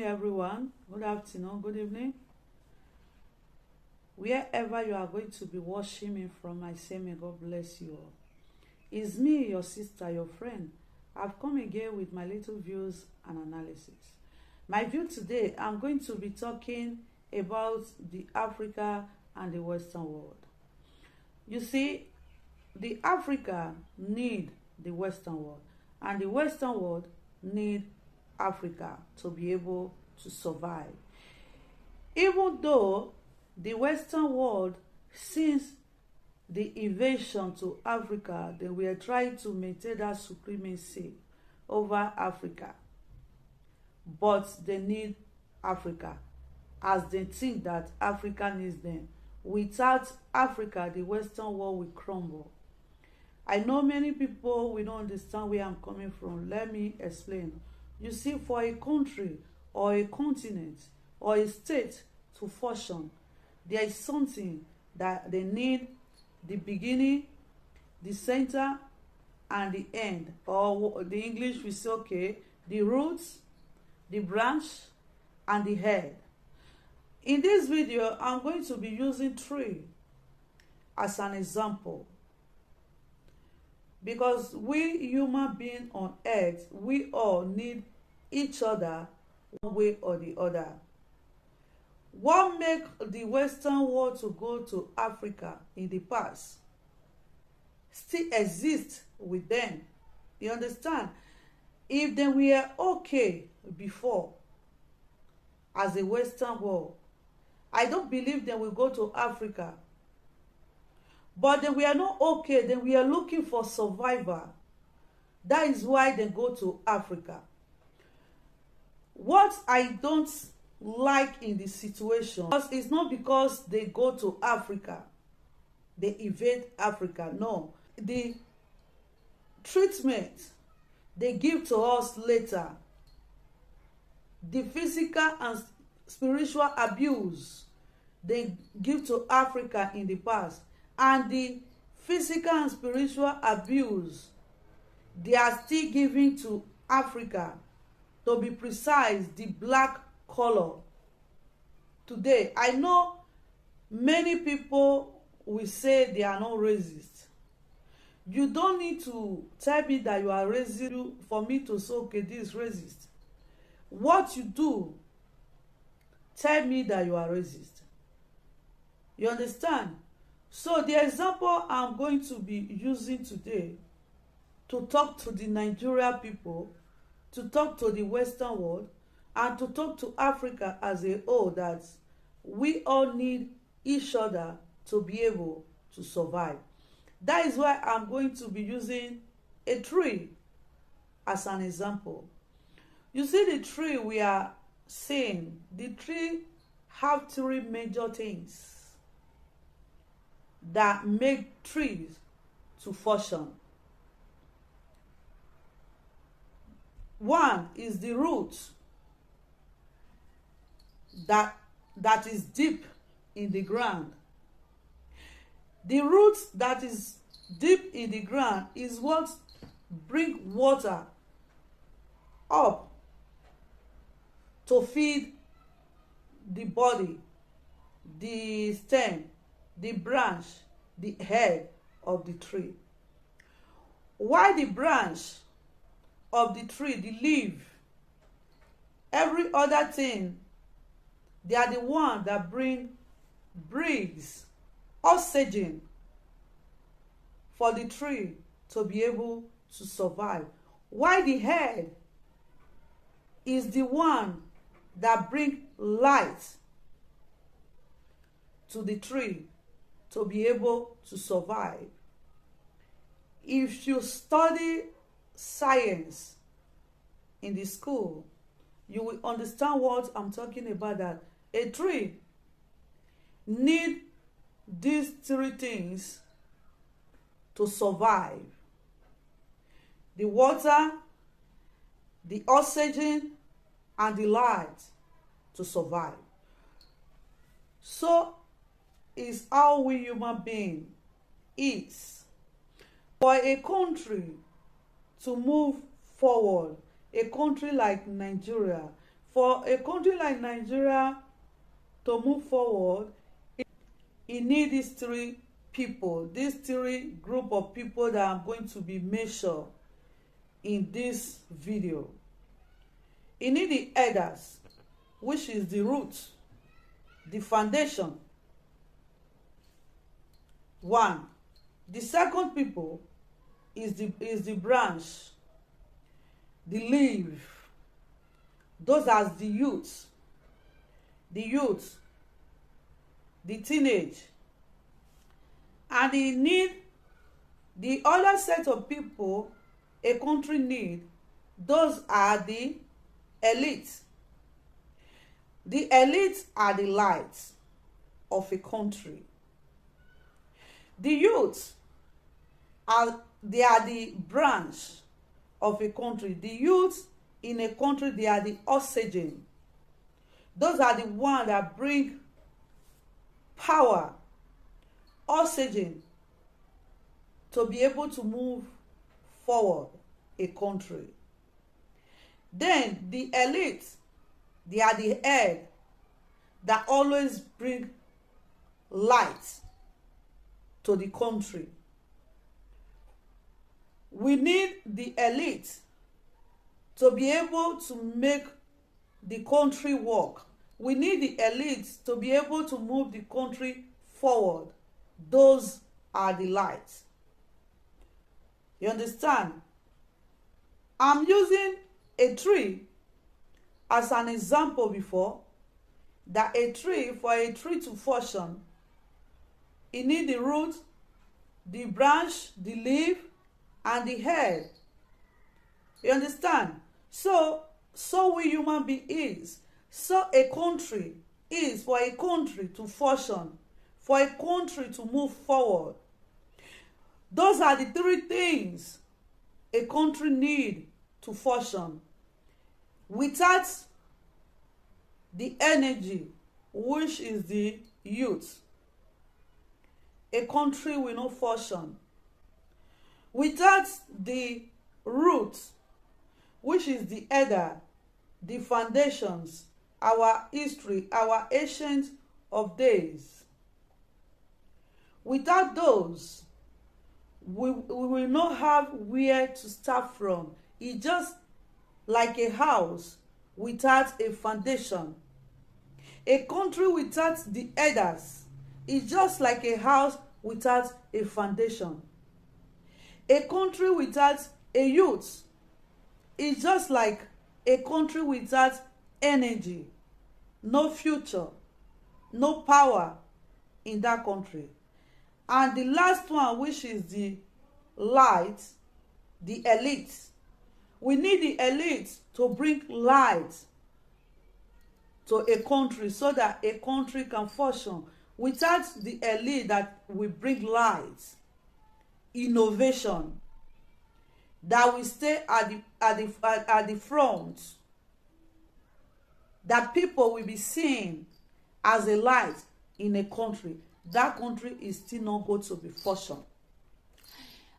everyone. Good afternoon, good evening. Wherever you are going to be watching me from, I say may God bless you all. It's me, your sister, your friend. I've come again with my little views and analysis. My view today, I'm going to be talking about the Africa and the Western world. You see, the Africa need the Western world, and the Western world need Africa to be able to survive. Even though the Western world, since the invasion to Africa, they were trying to maintain that supremacy over Africa, but they need Africa as they think that Africa needs them. Without Africa, the Western world will crumble. I know many people will not understand where I'm coming from. Let me explain. You see, for a country or a continent or a state to function, there is something that they need: the beginning, the center, and the end. Or the English we say, okay, the roots, the branch, and the head. In this video, I'm going to be using tree as an example, because we human beings on earth, we all need each other one way or the other. What make the Western world to go to Africa in the past still exist with them? You understand? If they were okay before as a Western world, I don't believe they will go to Africa. But they were not okay. They were looking for survivor. That is why they go to Africa. What I don't like in the situation, it's not because they go to Africa, they invade Africa. No. The treatment they give to us later, the physical and spiritual abuse they give to Africa in the past, and the physical and spiritual abuse they are still giving to Africa, to be precise, the black color. Today, I know many people will say they are not racist. You don't need to tell me that you are racist for me to say, okay, this is racist. What you do, tell me that you are racist. You understand? So the example I'm going to be using today to talk to the Nigeria people, to talk to the Western world, and to talk to Africa as a whole, that we all need each other to be able to survive. That is why I'm going to be using a tree as an example. You see, the tree we are seeing, the tree have three major things that make trees to function. One is the root that is deep in the ground. The root that is deep in the ground is what bring water up to feed the body, the stem, the branch, the head of the tree. While the branch of the tree, the leaf, every other thing, they are the one that brings oxygen for the tree to be able to survive. While the head is the one that brings light to the tree to be able to survive. If you study science in the school, you will understand what I'm talking about, that a tree need these three things to survive: the water, the oxygen, and the light to survive. So is how we human beings is. For a country to move forward, a country like Nigeria, For a country like Nigeria to move forward, it need these three people, these three group of people that I'm going to be mentioned in this video. It need the elders, which is the root, the foundation. One. The second people is the branch, the leaf. Those are the youth, the teenage. And they need the other set of people a country need. Those are the elite. The elite are the light of a country. The youth are the branch of a country. The youth in a country, they are the oxygen. Those are the ones that bring power, oxygen, to be able to move forward a country. Then the elite, they are the head that always bring light to the country. We need the elite to be able to make the country work. We need the elite to be able to move the country forward. Those are the lights. You understand? I'm using a tree as an example before, that for a tree to function, it needs the root, the branch, the leaf, and the head. You understand? So we human being is. So a country is, for a country to function, for a country to move forward. Those are the three things a country need to function. Without the energy, which is the youth, a country will not function. Without the root, which is the header, the foundations, our history, our ancient of days. Without those, we will not have where to start from. It's just like a house without a foundation. A country without the headers is just like a house without a foundation. A country without a youth is just like a country without energy, no future, no power in that country. And the last one, which is the light, the elite. We need the elite to bring light to a country so that a country can function. Without the elite that will bring light, innovation, that will stay at the front, that people will be seen as a light in a country, that country is still not going to be function.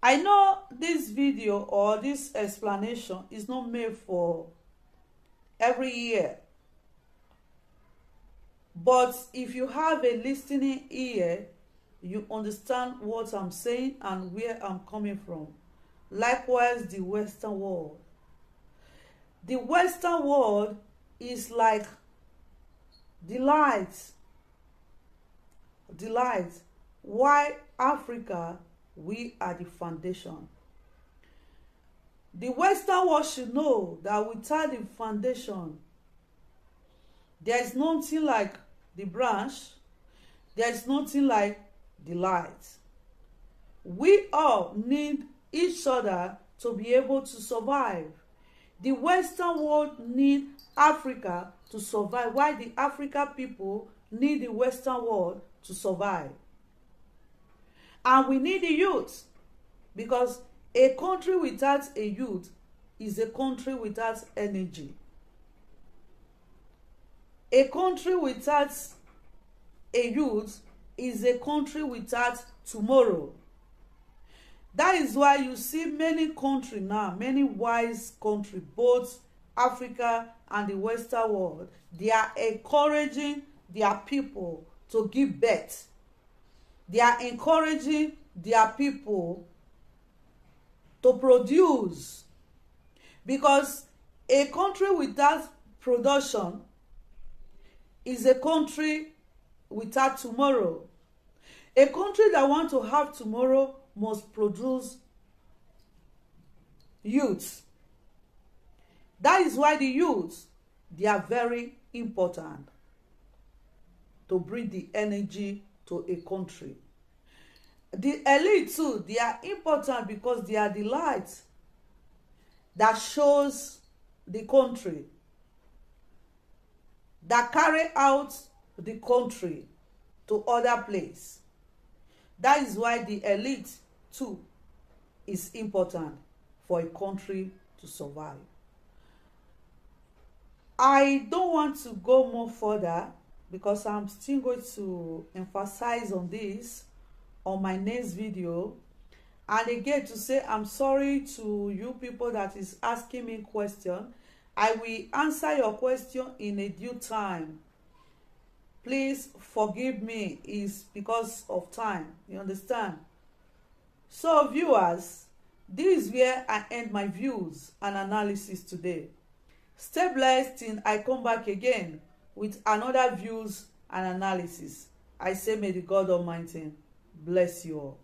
I know this video or this explanation is not made for every year, but if you have a listening ear, you understand what I'm saying and where I'm coming from. Likewise, the Western world. The Western world is like the light. The light. Why Africa, we are the foundation. The Western world should know that without the foundation, there is nothing like the branch. There is nothing like the light. We all need each other to be able to survive. The Western world need Africa to survive, while the African people need the Western world to survive. And we need the youth, because a country without a youth is a country without energy. A country without a youth is a country without tomorrow. That is why you see many countries now, many wise countries, both Africa and the Western world, they are encouraging their people to give birth. They are encouraging their people to produce, because a country without production is a country without tomorrow. A country that wants to have tomorrow must produce youth. That is why the youth, they are very important to bring the energy to a country. The elite too, they are important because they are the light that shows the country, that carry out the country to other place. That is why the elite too is important for a country to survive. I don't want to go more further because I'm still going to emphasize on this on my next video. And again, to say I'm sorry to you people that is asking me question. I will answer your question in a due time. Please forgive me, it's because of time. You understand? So viewers, this is where I end my views and analysis today. Stay blessed till I come back again with another views and analysis. I say may the God Almighty bless you all.